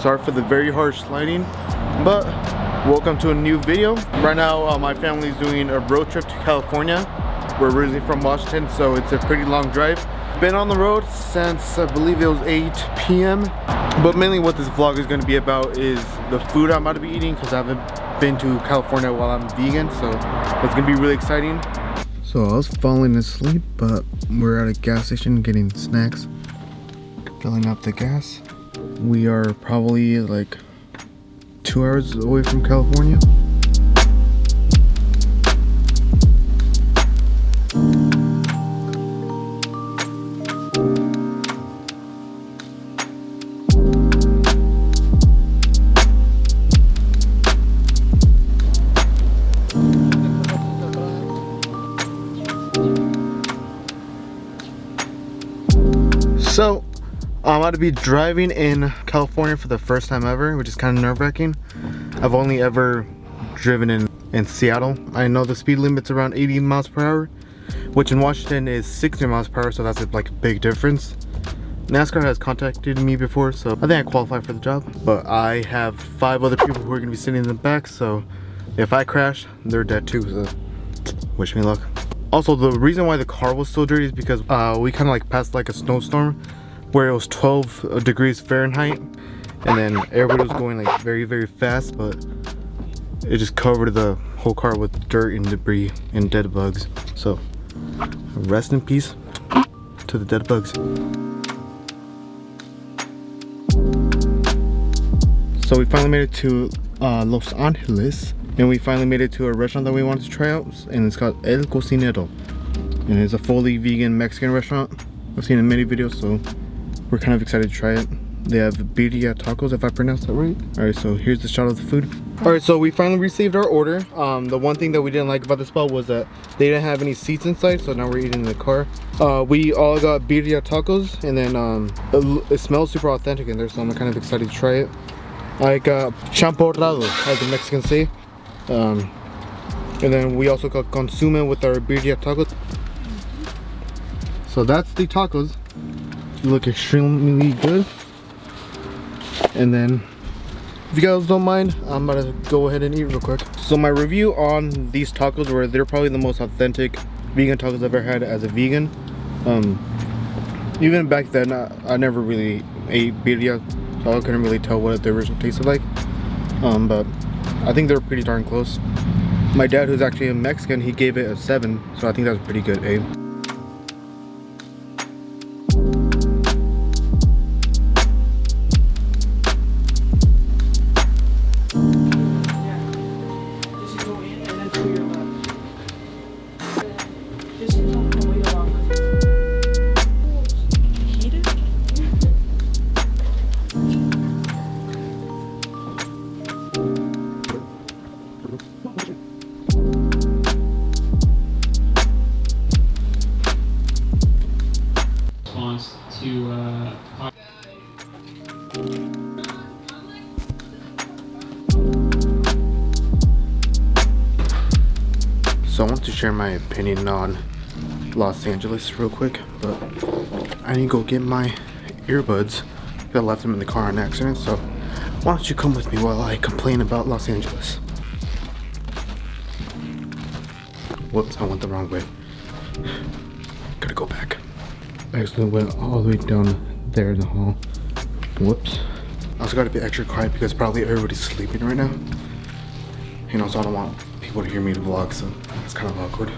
Sorry for the very harsh lighting, but welcome to a new video. Right now, my family is doing a road trip to California. We're originally from Washington, so it's a pretty long drive. Been on the road since I believe it was 8 p.m. But mainly what this vlog is going to be about is the food I'm about to be eating, because I haven't been to California while I'm vegan, so it's going to be really exciting. So I was falling asleep, but we're at a gas station getting snacks, filling up the gas. We are probably like 2 hours away from California. So I'm about to be driving in California for the first time ever, which is kind of nerve-wracking. I've only ever driven in Seattle. I know the speed limit's around 80 miles per hour, which in Washington is 60 miles per hour, so that's like a big difference. NASCAR has contacted me before, so I think I qualify for the job. But I have 5 other people who are going to be sitting in the back, so if I crash, they're dead too, so wish me luck. Also, the reason why the car was so dirty is because we kind of like passed like a snowstorm where it was 12 degrees Fahrenheit, and then everybody was going like very, very fast, but it just covered the whole car with dirt and debris and dead bugs. So rest in peace to the dead bugs. So we finally made it to Los Angeles, and we finally made it to a restaurant that we wanted to try out, and it's called El Cocinero, and it's a fully vegan Mexican restaurant. I've seen it in many videos, so we're kind of excited to try it. They have birria tacos, if I pronounced that right. Alright, so here's the shot of the food. Alright, so we finally received our order. The one thing that we didn't like about the spot was that they didn't have any seats inside, so now we're eating in the car. We all got birria tacos, and then it smells super authentic in there, so I'm kind of excited to try it. I got champorrado, as the Mexicans say. And then we also got consume with our birria tacos. So that's the tacos. They look extremely good. And then, if you guys don't mind, I'm about to go ahead and eat real quick. So my review on these tacos were they're probably the most authentic vegan tacos I've ever had as a vegan. Even back then, I never really ate birria, so I couldn't really tell what the original tasted like. But I think they're pretty darn close. My dad, who's actually a Mexican, he gave it a 7, so I think that's pretty good, eh? So I want to share my opinion on Los Angeles real quick, but I need to go get my earbuds. I left them in the car on accident, so why don't you come with me while I complain about Los Angeles? Whoops, I went the wrong way. Gotta go back. I actually went all the way down there in the hall. Whoops. I also gotta be extra quiet because probably everybody's sleeping right now. You know, so I don't want people to hear me vlog, so it's kind of awkward.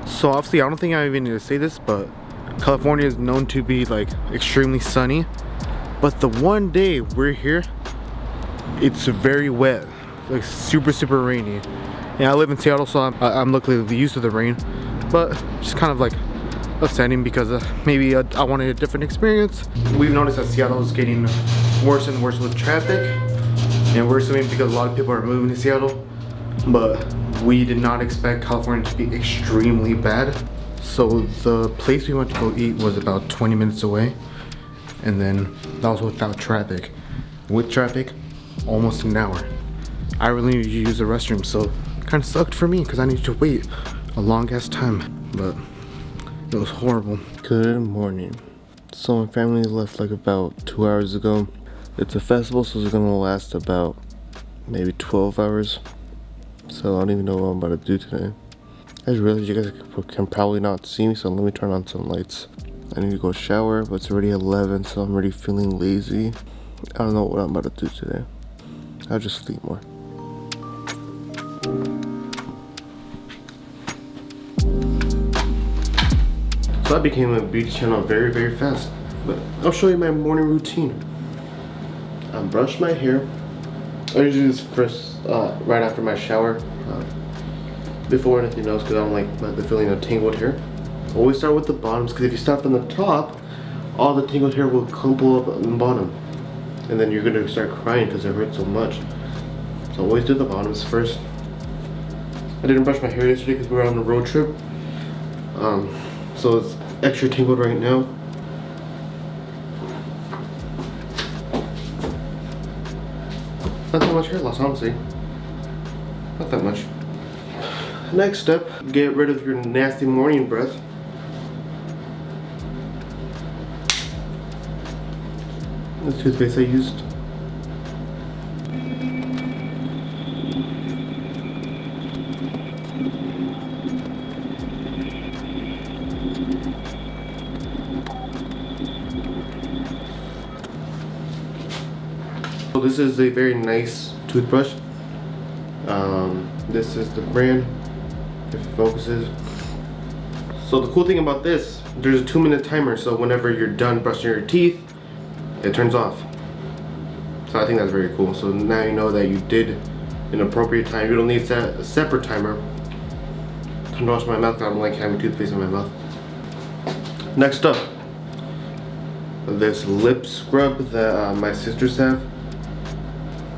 So obviously, I don't think I even need to say this, but California is known to be like extremely sunny. But the one day we're here, it's very wet, like super, super rainy. And I live in Seattle, so I'm luckily used to the rain, but just kind of like upsetting because maybe I wanted a different experience. We've noticed that Seattle is getting worse and worse with traffic, and we're assuming because a lot of people are moving to Seattle, but we did not expect California to be extremely bad. So the place we went to go eat was about 20 minutes away, and then that was without traffic. With traffic, almost an hour. I really need to use the restroom, so Kind of sucked for me because I needed to wait a long ass time, but it was horrible. Good morning. So my family left like about 2 hours ago. It's a festival, so it's gonna last about maybe 12 hours. So I don't even know what I'm about to do today. I just realized you guys can probably not see me, so let me turn on some lights. I need to go shower, but it's already 11, so I'm already feeling lazy. I don't know what I'm about to do today. I'll just sleep more. So I became a beauty channel very, very fast. But I'll show you my morning routine. I brush my hair. I usually do this first, right after my shower. Before anything else, because I don't like the feeling of tangled hair. Always start with the bottoms, because if you start from the top, all the tangled hair will crumple up on the bottom. And then you're going to start crying because it hurts so much. So always do the bottoms first. I didn't brush my hair yesterday because we were on a road trip. So it's extra tangled right now. Not that much hair loss, honestly. Not that much. Next step, get rid of your nasty morning breath. This toothpaste I used. So this is a very nice toothbrush. This is the brand, if it focuses. So the cool thing about this, there's a 2-minute timer, so whenever you're done brushing your teeth, it turns off. So I think that's very cool. So now you know that you did an appropriate time. You don't need a separate timer. Time to wash my mouth. I don't like having toothpaste in my mouth. Next up, this lip scrub that my sisters have.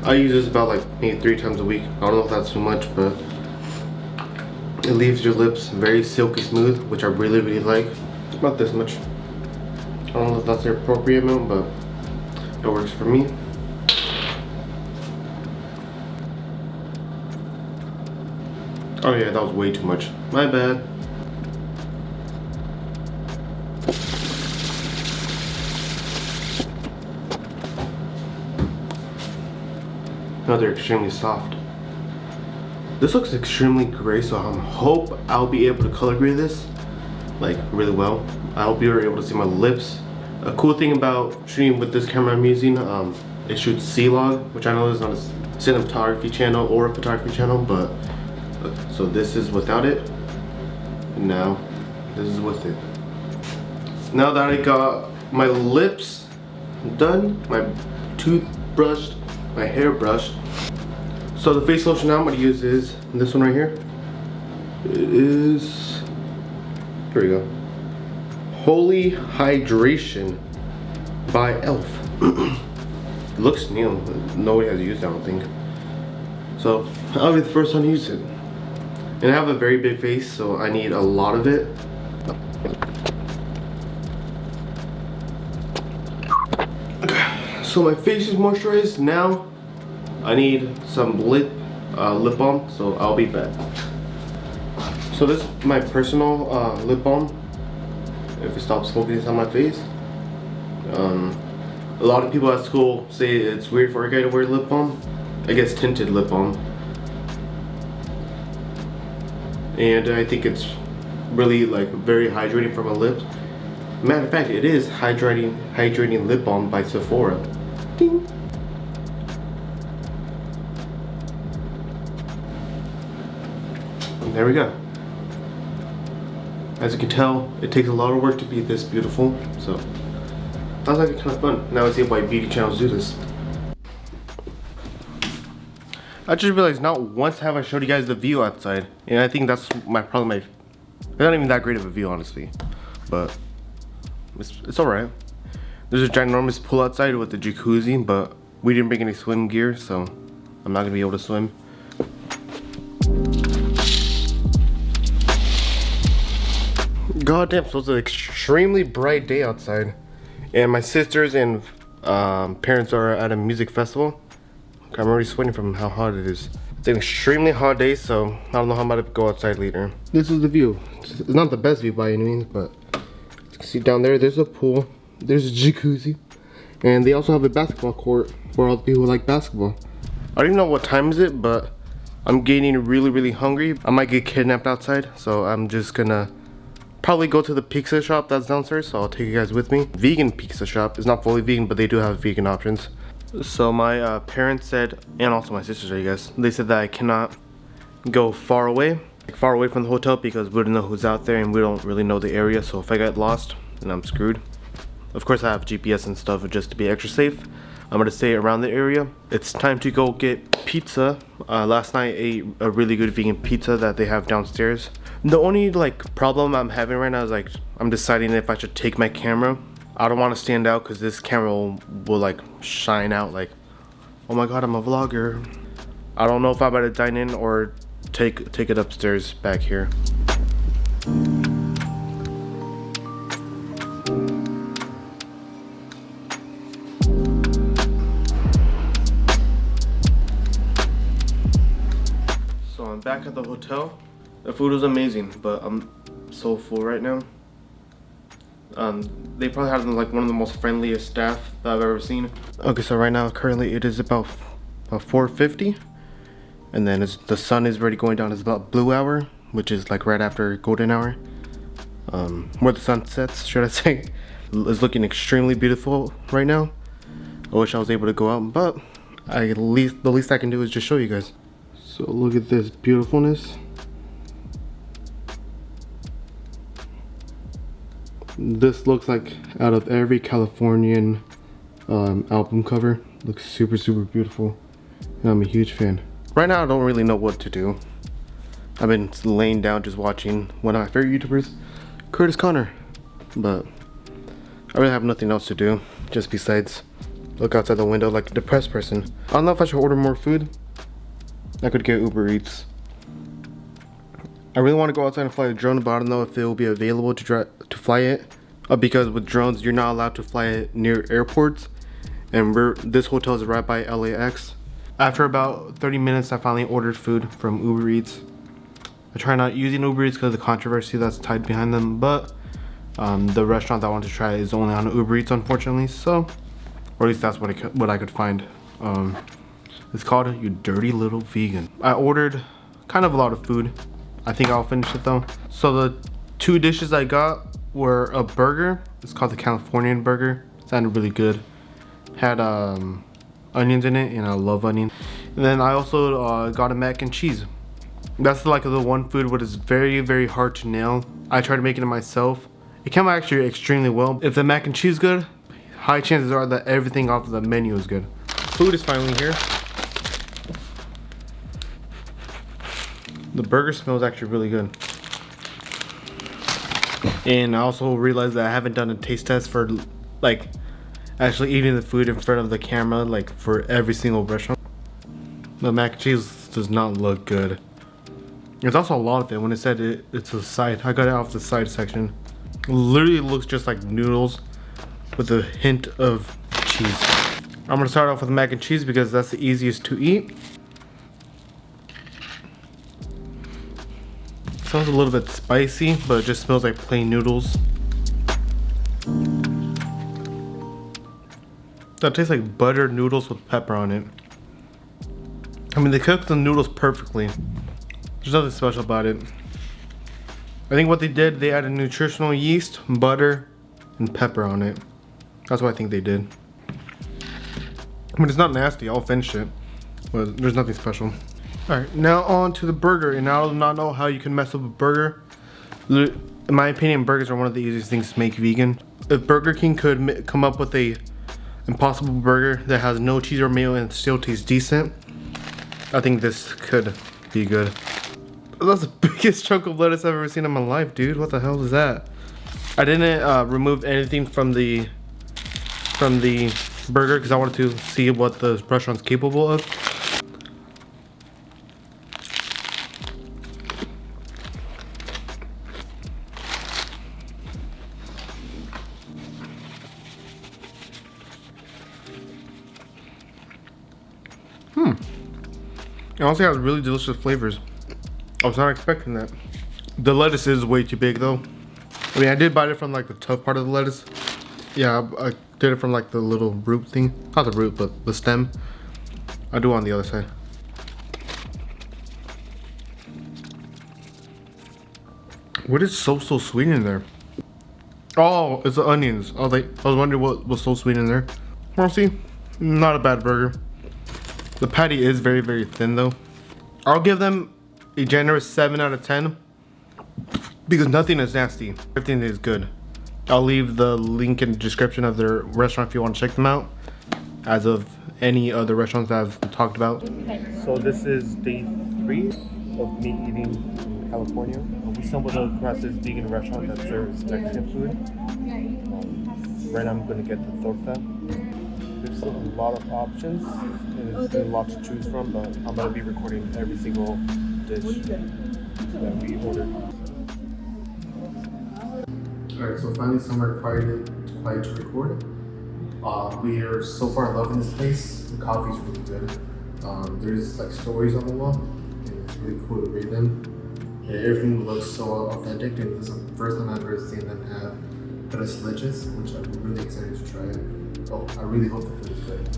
I use this about like maybe 3 times a week. I don't know if that's too much, but it leaves your lips very silky smooth, which I really, really like. About this much. I don't know if that's the appropriate amount, but it works for me. Oh yeah, that was way too much. My bad. No, they're extremely soft. This looks extremely gray, so I hope I'll be able to color grade this like really well. I hope you're able to see my lips. A cool thing about shooting with this camera I'm using, it shoots C-Log, which I know is not a cinematography channel or a photography channel, but so this is without it, and now this is with it. Now that I got my lips done, my tooth brushed, my hair brushed, so the face lotion I'm going to use is this one right here. It is, here we go, Holy Hydration by e.l.f. It looks new. Nobody has used it, I don't think. So I'll be the first one to use it. And I have a very big face, so I need a lot of it. So my face is moisturized. Now I need some lip balm, so I'll be back. So this is my personal lip balm. If it stops focusing on my face. A lot of people at school say it's weird for a guy to wear lip balm. I guess tinted lip balm. And I think it's really like very hydrating for my lips. Matter of fact, it is hydrating lip balm by Sephora. Ding. And there we go. As you can tell, it takes a lot of work to be this beautiful, so that was like kind of fun. Now I see why beauty channels do this. I just realized not once have I showed you guys the view outside, and I think that's my problem. It's not even that great of a view, honestly, but it's alright. There's a ginormous pool outside with the jacuzzi, but we didn't bring any swim gear, so I'm not gonna be able to swim. God damn, so it's an extremely bright day outside. And my sisters and parents are at a music festival. I'm already sweating from how hot it is. It's an extremely hot day, so I don't know how I'm about to go outside later. This is the view. It's not the best view by any means, but you can see down there, there's a pool, there's a jacuzzi, and they also have a basketball court for all the people who like basketball. I don't even know what time is it, but I'm getting really hungry. I might get kidnapped outside, so I'm just gonna probably go to the pizza shop that's downstairs, so I'll take you guys with me. Vegan pizza shop. It's not fully vegan, but they do have vegan options. So my parents said, and also my sisters, I guess, they said that I cannot go far away from the hotel because we don't know who's out there and we don't really know the area. So if I get lost, then I'm screwed. Of course I have GPS and stuff just to be extra safe. I'm gonna stay around the area. It's time to go get pizza. Last night I ate a really good vegan pizza that they have downstairs. The only like problem I'm having right now is like I'm deciding if I should take my camera. I don't want to stand out because this camera will like shine out like, oh my god, I'm a vlogger. I don't know if I'm about to dine in or take it upstairs back here. So I'm back at the hotel. The food was amazing, but I'm so full right now. They probably have like one of the most friendliest staff that I've ever seen. Okay, so right now currently it is about 4:50, and then the sun is already going down. It's about blue hour, which is like right after golden hour, where the sun sets, should I say. It's looking extremely beautiful right now. I wish I was able to go out, but the least I can do is just show you guys. So look at this beautifulness. This looks like out of every Californian album cover. Looks super beautiful, and I'm a huge fan. Right now I don't really know what to do. I've been laying down just watching one of my favorite YouTubers, Curtis Connor, but I really have nothing else to do just besides look outside the window like a depressed person. I don't know if I should order more food. I could get Uber Eats. I really want to go outside and fly a drone, but I don't know if it will be available to fly it. Because with drones, you're not allowed to fly it near airports. And this hotel is right by LAX. After about 30 minutes, I finally ordered food from Uber Eats. I try not using Uber Eats because of the controversy that's tied behind them. But the restaurant that I want to try is only on Uber Eats, unfortunately. So, or at least that's what I could find. It's called You Dirty Little Vegan. I ordered kind of a lot of food. I think I'll finish it though. So the two dishes I got were a burger. It's called the Californian burger. It sounded really good. Had onions in it, and I love onions. And then I also got a mac and cheese. That's like the one food what is very hard to nail. I tried making it myself. It came out actually extremely well. If the mac and cheese is good, high chances are that everything off of the menu is good. Food is finally here. The burger smells actually really good. And I also realized that I haven't done a taste test for like actually eating the food in front of the camera like for every single restaurant. The mac and cheese does not look good. There's also a lot of it. When it said it's a side, I got it off the side section. It literally looks just like noodles with a hint of cheese. I'm gonna start off with mac and cheese because that's the easiest to eat. Smells a little bit spicy, but it just smells like plain noodles. That tastes like buttered noodles with pepper on it. I mean, they cooked the noodles perfectly. There's nothing special about it. I think what they did, they added nutritional yeast, butter, and pepper on it. That's what I think they did. I mean, it's not nasty, I'll finish it, but there's nothing special. Alright, now on to the burger, and I do not know how you can mess up a burger. In my opinion, burgers are one of the easiest things to make vegan. If Burger King could come up with a Impossible Burger that has no cheese or mayo and still tastes decent, I think this could be good. That's the biggest chunk of lettuce I've ever seen in my life, dude. What the hell is that? I didn't remove anything from the burger because I wanted to see what the restaurant's capable of. It also has really delicious flavors. I was not expecting that. The lettuce is way too big though. I mean, I did bite it from like the tough part of the lettuce. Yeah, I did it from like the little root thing. Not the root, but the stem. I do on the other side. What is so sweet in there? Oh, it's the onions. I was wondering what was so sweet in there. Well, see, not a bad burger. The patty is very, very thin though. I'll give them a generous 7 out of 10 because nothing is nasty. Everything is good. I'll leave the link in the description of their restaurant if you want to check them out, as of any other restaurants that I've talked about. So this is day 3 of me eating in California. We stumbled across this vegan restaurant that serves Mexican food. Right now I'm going to get the torta. There's a lot of options and there's a lot to choose from, but I'm going to be recording every single dish that we ordered. Alright, so finally somewhere quiet to record. We are so far in love with this place. The coffee's really good. There's like stories on the wall, and it's really cool to read them. And everything looks so authentic, and this is the first time I've ever seen them have tres leches, which I'm really excited to try it. Oh, I really hope the food is good.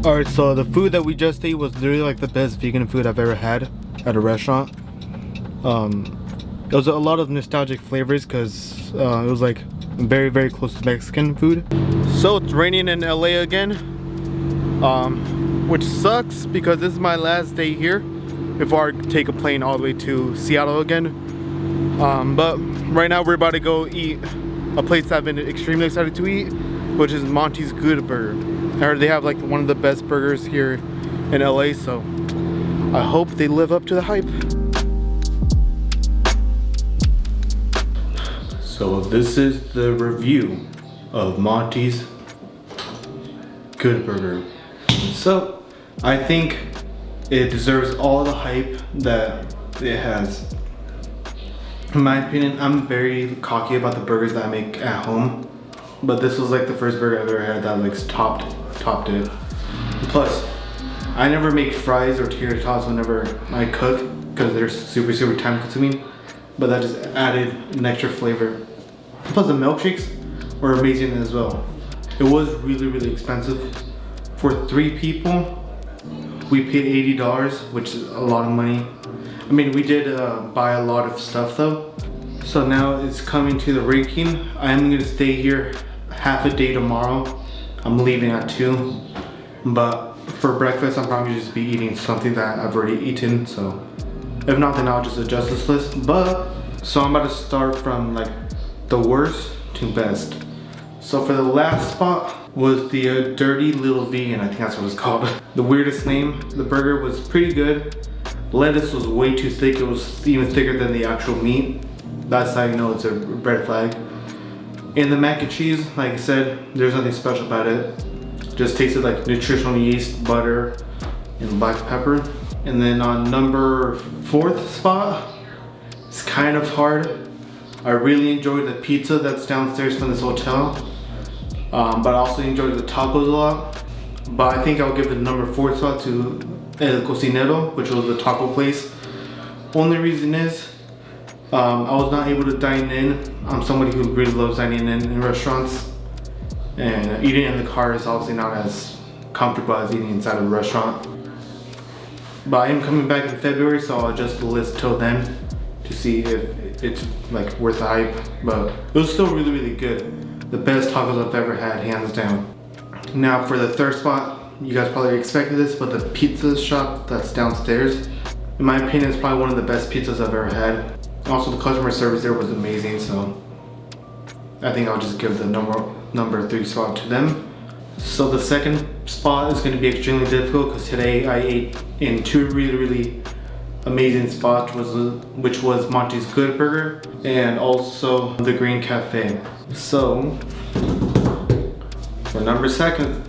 Alright, so the food that we just ate was literally like the best vegan food I've ever had at a restaurant. It was a lot of nostalgic flavors because it was like very, very close to Mexican food. So it's raining in LA again, which sucks because this is my last day here before I take a plane all the way to Seattle again. But right now we're about to go eat a place I've been extremely excited to eat, which is Monty's Good Burger. I heard they have like one of the best burgers here in LA, so I hope they live up to the hype. So this is the review of Monty's Good Burger. So I think it deserves all the hype that it has. In my opinion, I'm very cocky about the burgers that I make at home, but this was like the first burger I've ever had that like topped it. Plus, I never make fries or tater tots whenever I cook because they're super time consuming, but that just added an extra flavor. Plus the milkshakes were amazing as well. It was really expensive. For 3 people, we paid $80, which is a lot of money. I mean, we did buy a lot of stuff though. So now it's coming to the ranking. I am gonna stay here half a day tomorrow. I'm leaving at 2, but for breakfast I'm probably just be eating something that I've already eaten, so if not then I'll just adjust this list. But so I'm about to start from like the worst to best. So for the last spot was the Dirty Little Vegan, I think that's what it's called. The weirdest name. The burger was pretty good. Lettuce was way too thick. It was even thicker than the actual meat. That's how you know it's a red flag. And the mac and cheese, like I said, there's nothing special about it. Just tasted like nutritional yeast, butter, and black pepper. And then on number 4th spot, it's kind of hard. I really enjoyed the pizza that's downstairs from this hotel, but I also enjoyed the tacos a lot. But I think I'll give the number 4 spot to El Cocinero, which was the taco place. Only reason is, I was not able to dine in. I'm somebody who really loves dining in restaurants, and eating in the car is obviously not as comfortable as eating inside of a restaurant. But I am coming back in February, so I'll adjust the list till then to see if it's like worth the hype. But it was still really good. The best tacos I've ever had, hands down. Now for the 3rd spot, you guys probably expected this, but the pizza shop that's downstairs, in my opinion, is probably one of the best pizzas I've ever had. Also, the customer service there was amazing, so I think I'll just give the number 3 spot to them. So the 2nd spot is going to be extremely difficult because today I ate in 2 really amazing spots, which was Monty's Good Burger and also the Green Cafe. So for number 2nd,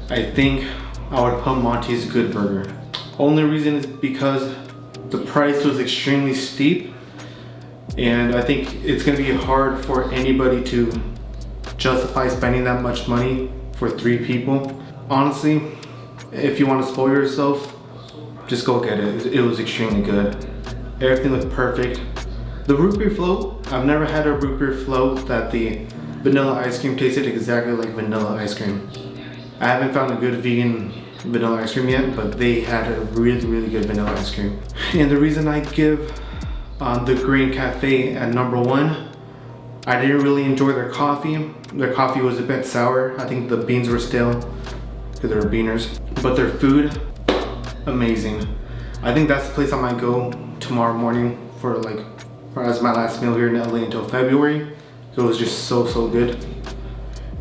I think I would put Monty's Good Burger. Only reason is because the price was extremely steep, And I think it's gonna be hard for anybody to justify spending that much money for 3 people. Honestly, if you want to spoil yourself, just go get it. It was extremely good. Everything looked perfect. The root beer float, I've never had a root beer float that the vanilla ice cream tasted exactly like vanilla ice cream. I haven't found a good vegan vanilla ice cream yet, but they had a really good vanilla ice cream. And the reason I give the Green Cafe at number 1, I didn't really enjoy their coffee. Their coffee was a bit sour. I think the beans were stale because they were beaners. But their food, amazing. I think that's the place I might go tomorrow morning for as my last meal here in LA until February. It was just so good.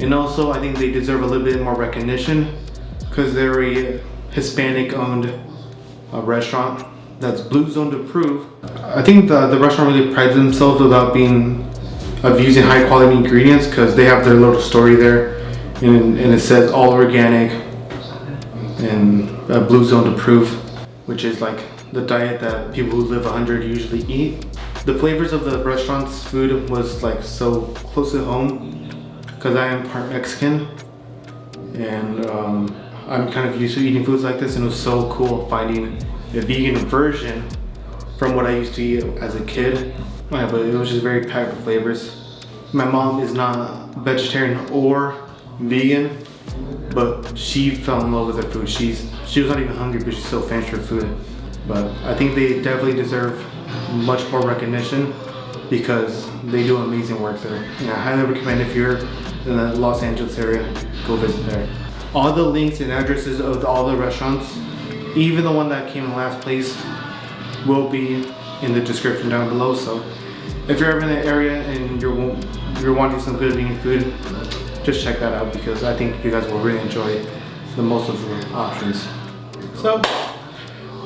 And also I think they deserve a little bit more recognition because they're a Hispanic owned restaurant that's Blue Zone approved. I think the restaurant really prides themselves of using high quality ingredients because they have their little story there and it says all organic and Blue Zone approved, which is like the diet that people who live 100 usually eat. The flavors of the restaurant's food was like so close to home because I am part Mexican and I'm kind of used to eating foods like this, and it was so cool finding a vegan version from what I used to eat as a kid. Yeah, but it was just very packed with flavors. My mom is not vegetarian or vegan, but she fell in love with her food. She was not even hungry, but she still finished her food. But I think they definitely deserve much more recognition because they do amazing work there. And I highly recommend if you're in the Los Angeles area, go visit there. All the links and addresses of all the restaurants, even the one that came in last place, will be in the description down below. So if you're ever in the area and you're wanting some good vegan food, just check that out because I think you guys will really enjoy the most of the options. So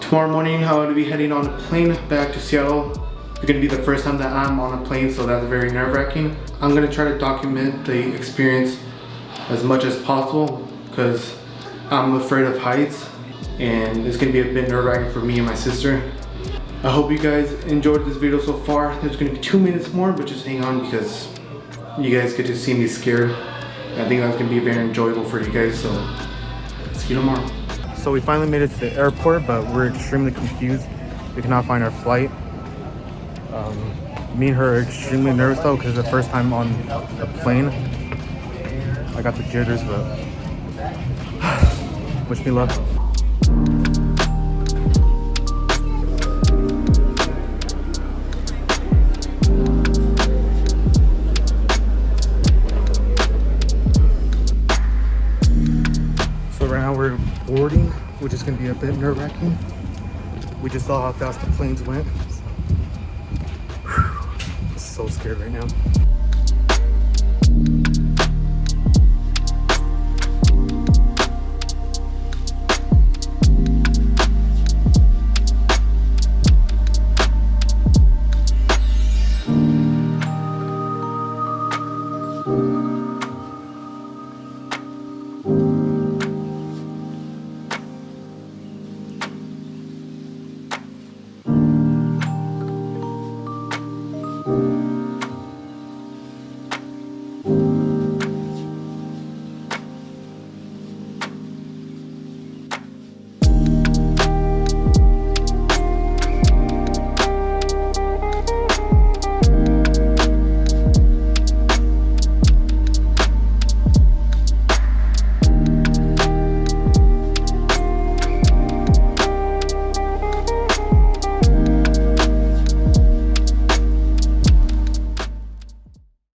tomorrow morning I'm going to be heading on a plane back to Seattle. It's going to be the first time that I'm on a plane, so that's very nerve-wracking. I'm going to try to document the experience as much as possible because I'm afraid of heights and it's going to be a bit nerve-wracking for me and my sister. I hope you guys enjoyed this video so far. There's going to be 2 minutes more, but just hang on because you guys get to see me scared. I think that's going to be very enjoyable for you guys, so see you tomorrow. So we finally made it to the airport, but we're extremely confused. We cannot find our flight. Me and her are extremely nervous though because it's the first time on a plane. I got the jitters, but wish me luck. So right now we're boarding, which is going to be a bit nerve-wracking. We just saw how fast the planes went. So scared right now.